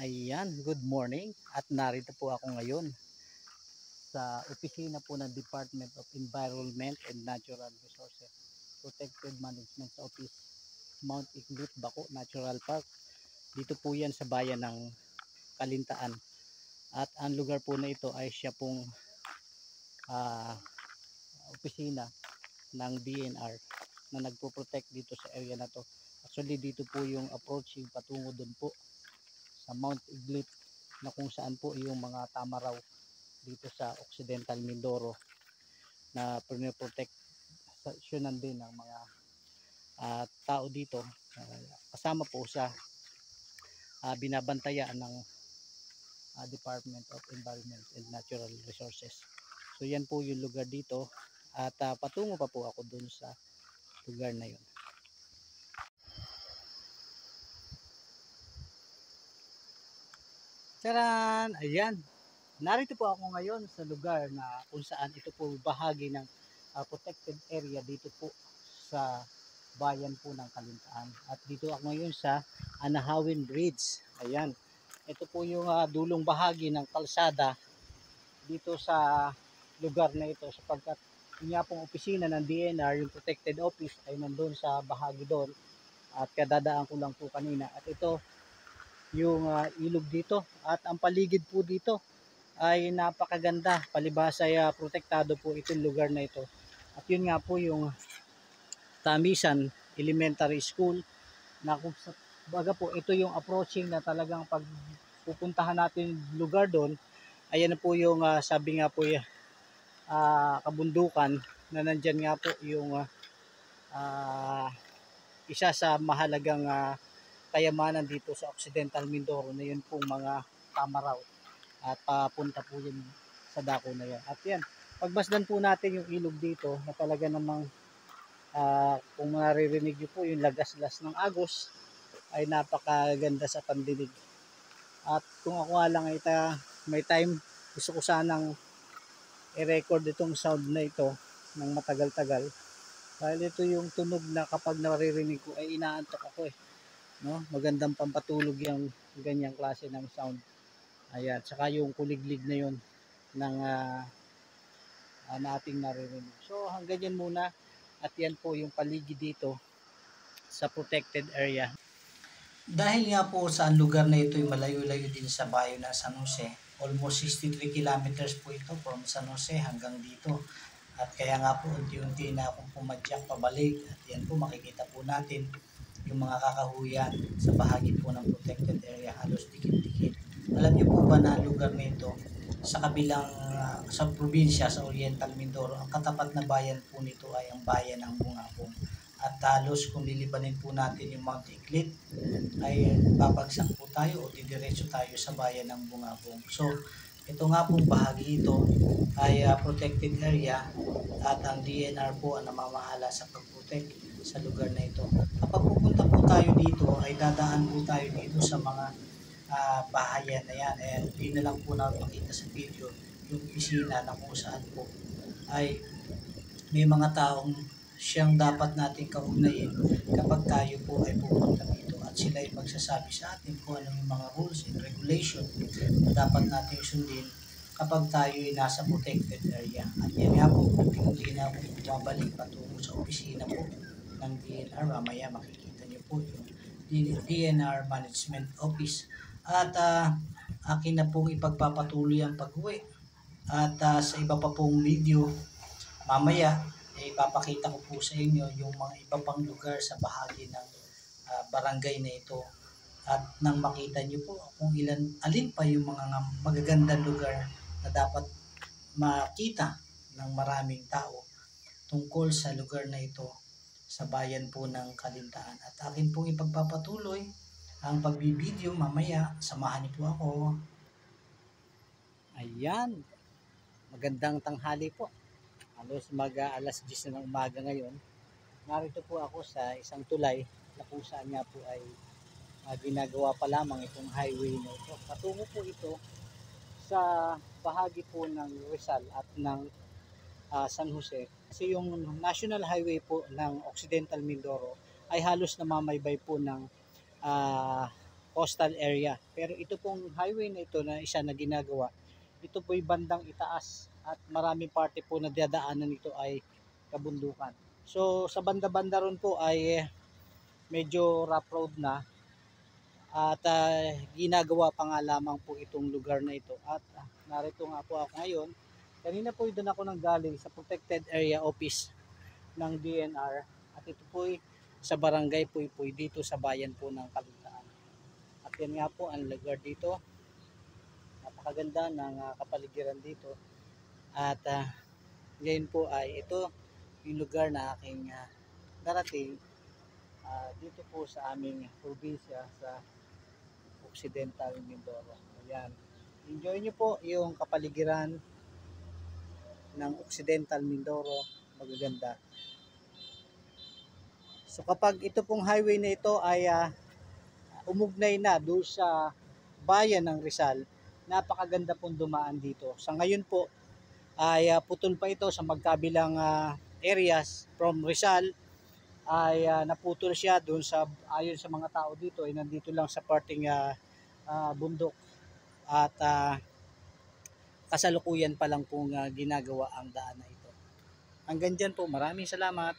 Ayan, good morning at narito po ako ngayon sa opisina po ng Department of Environment and Natural Resources Protected Management Office, Mount Iglip, Bako Natural Park. Dito po yan sa bayan ng Kalintaan at ang lugar po na ito ay siya pong ah, opisina ng DNR na nagpo-protect dito sa area na to. Actually dito po yung approaching patungo dun po sa Mount Iglip na kung saan po yung mga tama raw dito sa Occidental Mindoro na pinoproteksyonan din ng mga tao dito, kasama po sa binabantayan ng Department of Environment and Natural Resources. So yan po yung lugar dito at patungo pa po ako dun sa lugar na yun. Taran! Ayan! Narito po ako ngayon sa lugar na kung saan ito po bahagi ng protected area dito po sa bayan po ng Kalintaan. At dito ako ngayon sa Anahawin Bridge. Ayan. Ito po yung dulong bahagi ng kalsada dito sa lugar na ito sapagkat yung nga pong opisina ng DNR, yung protected office ay nandun sa bahagi doon at kadadaan ko lang po kanina. At ito yung ilog dito at ang paligid po dito ay napakaganda. Palibhas ay protektado po itong lugar na ito. At yun nga po yung Tamisan Elementary School na kung baga po ito yung approaching na talagang pag pupuntahan natin lugar doon, ayan na po yung sabi nga po kabundukan na nandyan nga po yung isa sa mahalagang kayamanan dito sa Occidental Mindoro na yun pong mga tamaraw at papunta po yun sa dako na yan. At yan, pagbasdan po natin yung ilog dito na talaga namang kung maririnig nyo po yung lagaslas ng agos ay napakaganda sa pandinig. At kung ako nga lang may time, gusto ko sanang i-record itong sound na ito ng matagal-tagal dahil ito yung tunog na kapag naririnig ko ay inaantok ako no? Magandang pampatulog yung ganyang klase ng sound. Ayan, saka yung kuliglig na yun ng na ating naririnig. So hanggang yan muna at yan po yung paligid dito sa protected area. Dahil nga po sa lugar na ito ay malayo-layo din sa bayan ng San Jose, almost 63 kilometers po ito from San Jose hanggang dito. At kaya nga po unti-unti na akong pumadyak pabalik at yan po makikita po natin yung mga kakahuyan sa bahagi po ng protected area, halos dikit-dikit. Alam niyo po ba na lugar nito sa kabilang sa probinsya sa Oriental Mindoro, ang katapat na bayan po nito ay ang bayan ng Bungabong. At halos kung lilibanin po natin yung Mount Iglip ay babagsak po tayo o didiretso tayo sa bayan ng Bungabong. So ito nga pong bahagi ito ay protected area at ang DNR po ang namamahala sa pag-protect sa lugar na ito. Kapag pupunta po tayo dito ay dadaan po tayo dito sa mga bahayan na yan. And hindi na lang po natin makita sa video yung opisina na kung saan po ay may mga taong siyang dapat natin kaunayin kapag tayo po ay pupunta dito at sila ay magsasabi sa atin kung ano yung mga rules and regulation na dapat natin sundin kapag tayo ay nasa protected area. At yan nga po, unti-unti na po bumabalik patungo sa opisina po ng DNR. Mamaya makikita niyo po yung DNR Management Office. At akin na pong ipagpapatuloy ang pag-uwi. At sa iba pa pong video, mamaya ipapakita ko po sa inyo yung mga iba pang lugar sa bahagi ng barangay na ito. At nang makita niyo po kung alin pa yung mga magagandang lugar na dapat makita ng maraming tao tungkol sa lugar na ito sa bayan po ng Kalintaan. At akin pong ipagpapatuloy ang pagbibideo mamaya. Samahan niyo po ako. Ayan. Magandang tanghali po. Halos alas 10 na ng umaga ngayon. Narito po ako sa isang tulay na kung saan nga po ay ginagawa pa lamang itong highway na ito. Patungo po ito sa bahagi po ng Rizal at ng San Jose. Kasi yung national highway po ng Occidental Mindoro ay halos namamaybay po ng coastal area. Pero ito pong highway na ito na isa na ginagawa, ito po'y bandang itaas at maraming parte po na dadaanan nito ay kabundukan. So sa banda-banda ron po ay medyo rough road na at ginagawa pa nga lamang po itong lugar na ito. At narito nga po ako ngayon. Kanina po doon ako nang galing sa protected area office ng DNR at ito po'y sa barangay Puypuy dito sa bayan po ng Kalintaan. At yan nga po ang lugar dito. Napakaganda ng kapaligiran dito. At ngayon po ay ito yung lugar na aking narating dito po sa aming probinsya sa Occidental Mindoro. Ayan. Enjoy nyo po yung kapaligiran ng Occidental Mindoro. Magaganda. So kapag ito pong highway na ito ay umugnay na doon sa bayan ng Rizal, napakaganda pong dumaan dito. Sa ngayon po ay putol pa ito sa magkabilang areas from Rizal ay naputol siya doon sa ayon sa mga tao dito ay nandito lang sa parting bundok at kasalukuyan pa lang pong ginagawa ang daan na ito. Hanggang dyan po, maraming salamat.